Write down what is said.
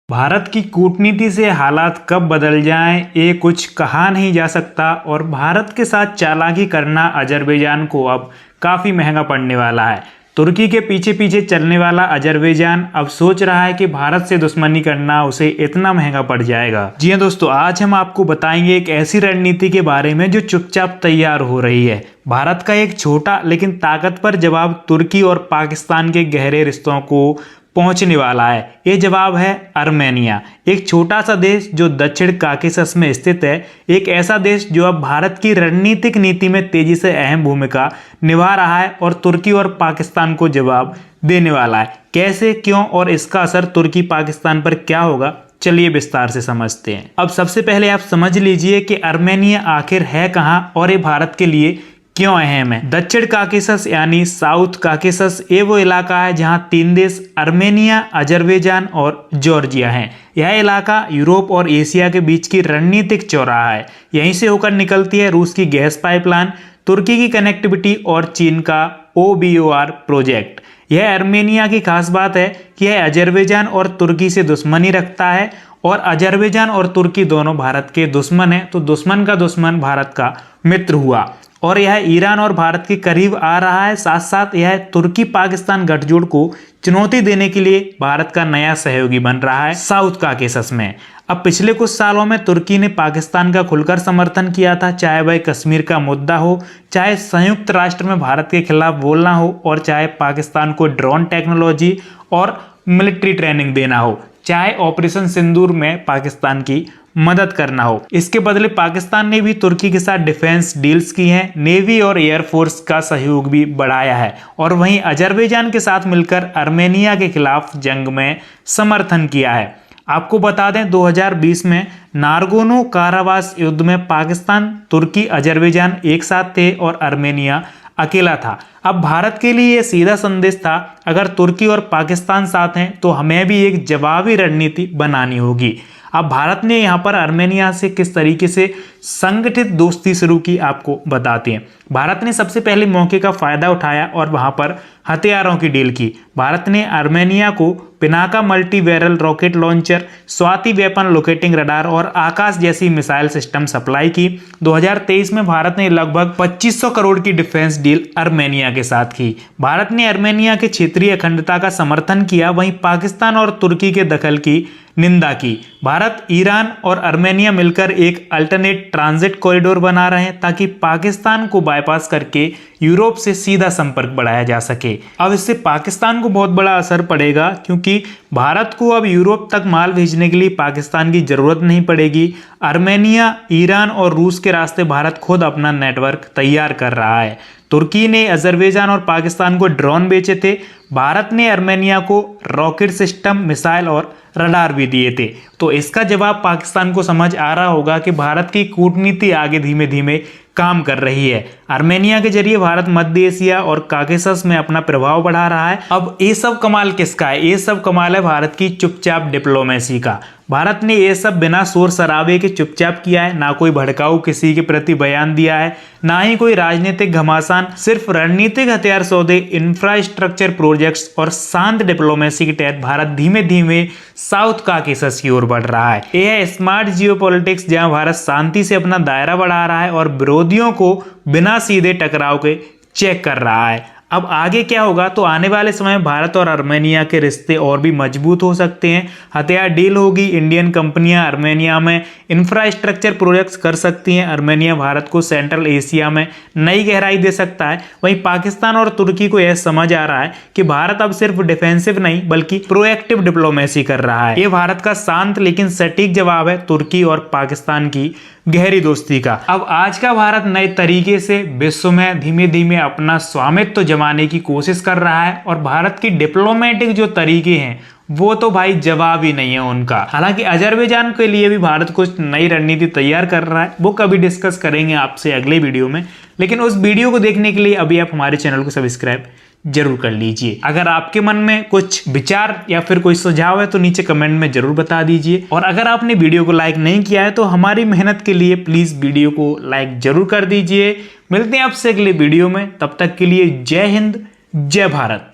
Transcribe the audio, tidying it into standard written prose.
भारत की कूटनीति से हालात कब बदल जाएं, ये कुछ कहा नहीं जा सकता और भारत के साथ चालाकी करना अजरबैजान को अब काफ़ी महंगा पड़ने वाला है। तुर्की के पीछे पीछे चलने वाला अजरबैजान अब सोच रहा है कि भारत से दुश्मनी करना उसे इतना महंगा पड़ जाएगा। जी हाँ दोस्तों, आज हम आपको बताएंगे एक ऐसी रणनीति के बारे में जो चुपचाप तैयार हो रही है। भारत का एक छोटा लेकिन ताकतवर जवाब तुर्की और पाकिस्तान के गहरे रिश्तों को पहुंचने वाला है। ये जवाब है आर्मेनिया, एक छोटा सा देश जो दक्षिण काकेशस में स्थित है। एक ऐसा देश जो अब भारत की रणनीतिक नीति में तेजी से अहम भूमिका निभा रहा है और तुर्की और पाकिस्तान को जवाब देने वाला है। कैसे, क्यों और इसका असर तुर्की पाकिस्तान पर क्या होगा, चलिए विस्तार से समझते हैं। अब सबसे पहले आप समझ लीजिए कि आर्मेनिया आखिर है कहाँ और ये भारत के लिए क्यों अहम है। दक्षिण काकेशस यानी साउथ काकेशस ये वो इलाका है जहां तीन देश आर्मेनिया, अजरबैजान और जॉर्जिया हैं। यह इलाका यूरोप और एशिया के बीच की रणनीतिक चौराहा है। यहीं से होकर निकलती है रूस की गैस पाइपलाइन, तुर्की की कनेक्टिविटी और चीन का OBOR प्रोजेक्ट। यह आर्मेनिया की खास बात है कि यह अजरबैजान और तुर्की से दुश्मनी रखता है और अजरबैजान और तुर्की दोनों भारत के दुश्मन हैं, तो दुश्मन का दुश्मन भारत का मित्र हुआ और यह ईरान और भारत के करीब आ रहा है। साथ साथ यह तुर्की पाकिस्तान गठजोड़ को चुनौती देने के लिए भारत का नया सहयोगी बन रहा है साउथ काकेशस में। अब पिछले कुछ सालों में तुर्की ने पाकिस्तान का खुलकर समर्थन किया था, चाहे वह कश्मीर का मुद्दा हो, चाहे संयुक्त राष्ट्र में भारत के खिलाफ बोलना हो और चाहे पाकिस्तान को ड्रोन टेक्नोलॉजी और मिलिट्री ट्रेनिंग देना हो, चाहे ऑपरेशन सिंदूर में पाकिस्तान की मदद करना हो। इसके बदले पाकिस्तान ने भी तुर्की के साथ डिफेंस डील्स की हैं, नेवी और एयरफोर्स का सहयोग भी बढ़ाया है और वहीं अजरबैजान के साथ मिलकर आर्मेनिया के खिलाफ जंग में समर्थन किया है। आपको बता दें 2020 में नारगोनो काराबास युद्ध में पाकिस्तान, तुर्की, अजरबैजान एक साथ थे और आर्मेनिया अकेला था। अब भारत के लिए यह सीधा संदेश था, अगर तुर्की और पाकिस्तान साथ हैं तो हमें भी एक जवाबी रणनीति बनानी होगी। अब भारत ने यहाँ पर आर्मेनिया से किस तरीके से संगठित दोस्ती शुरू की आपको बताते हैं। भारत ने सबसे पहले मौके का फायदा उठाया और वहां पर हथियारों की डील की। भारत ने आर्मेनिया को Pinaka multi barrel rocket launcher, Swati weapon locating radar और आकाश जैसी मिसाइल सिस्टम सप्लाई की। 2023 में भारत ने लगभग 2500 करोड़ की डिफेंस डील आर्मेनिया के साथ की। भारत ने आर्मेनिया के क्षेत्रीय अखंडता का समर्थन किया, वहीं पाकिस्तान और तुर्की के दखल की निंदा की। भारत, ईरान और आर्मेनिया मिलकर एक अल्टरनेट ट्रांजिट कॉरिडोर बना रहे हैं ताकि पाकिस्तान को बाईपास करके यूरोप से सीधा संपर्क बढ़ाया जा सके। अब इससे पाकिस्तान को बहुत बड़ा असर पड़ेगा क्योंकि भारत को अब यूरोप तक माल भेजने के लिए पाकिस्तान की जरूरत नहीं पड़ेगी। आर्मेनिया, ईरान और रूस के रास्ते भारत खुद अपना नेटवर्क तैयार कर रहा है। तुर्की ने अजरबैजान और पाकिस्तान को ड्रोन बेचे थे, भारत ने आर्मेनिया को रॉकेट सिस्टम, मिसाइल और रडार भी दिए थे। तो इसका जवाब पाकिस्तान को समझ आ रहा होगा कि भारत की कूटनीति आगे धीमे धीमे काम कर रही है। आर्मेनिया के जरिए भारत मध्य एशिया और काकेशस में अपना प्रभाव बढ़ा रहा है। अब ये सब कमाल किसका है? ये सब कमाल है भारत की चुपचाप डिप्लोमेसी का। भारत ने ये सब बिना शोर शराबे के चुपचाप किया है, ना कोई भड़काऊ किसी के प्रति बयान दिया है, ना ही कोई राजनीतिक घमासान। सिर्फ रणनीतिक हथियार सौदे, इंफ्रास्ट्रक्चर प्रोजेक्ट्स और शांत डिप्लोमेसी के तहत भारत धीमे धीमे साउथ काकेशस की ओर बढ़ रहा है। यह है स्मार्ट जियोपॉलिटिक्स, जहां भारत शांति से अपना दायरा बढ़ा रहा है और विरोधियों को बिना सीधे टकराव के चेक कर रहा है। अब आगे क्या होगा, तो आने वाले समय भारत और आर्मेनिया के रिश्ते और भी मजबूत हो सकते हैं। हथियार डील होगी, इंडियन कंपनियां आर्मेनिया में इंफ्रास्ट्रक्चर प्रोजेक्ट्स कर सकती हैं। आर्मेनिया भारत को सेंट्रल एशिया में नई गहराई दे सकता है। वहीं पाकिस्तान और तुर्की को यह समझ आ रहा है कि भारत अब सिर्फ डिफेंसिव नहीं बल्कि प्रोएक्टिव डिप्लोमेसी कर रहा है। ये भारत का शांत लेकिन सटीक जवाब है तुर्की और पाकिस्तान की गहरी दोस्ती का। अब आज का भारत नए तरीके से विश्व में धीमे धीमे अपना स्वामित्व जमाने की कोशिश कर रहा है और भारत की डिप्लोमेटिक जो तरीके हैं वो तो भाई जवाब ही नहीं है उनका। हालांकि अजरबैजान के लिए भी भारत कुछ नई रणनीति तैयार कर रहा है, वो कभी डिस्कस करेंगे आपसे अगले वीडियो में। लेकिन उस वीडियो को देखने के लिए अभी आप हमारे चैनल को सब्सक्राइब जरूर कर लीजिए। अगर आपके मन में कुछ विचार या फिर कोई सुझाव है तो नीचे कमेंट में जरूर बता दीजिए। और अगर आपने वीडियो को लाइक नहीं किया है तो हमारी मेहनत के लिए प्लीज वीडियो को लाइक जरूर कर दीजिए। मिलते हैं आपसे अगले वीडियो में, तब तक के लिए जय हिंद, जय भारत।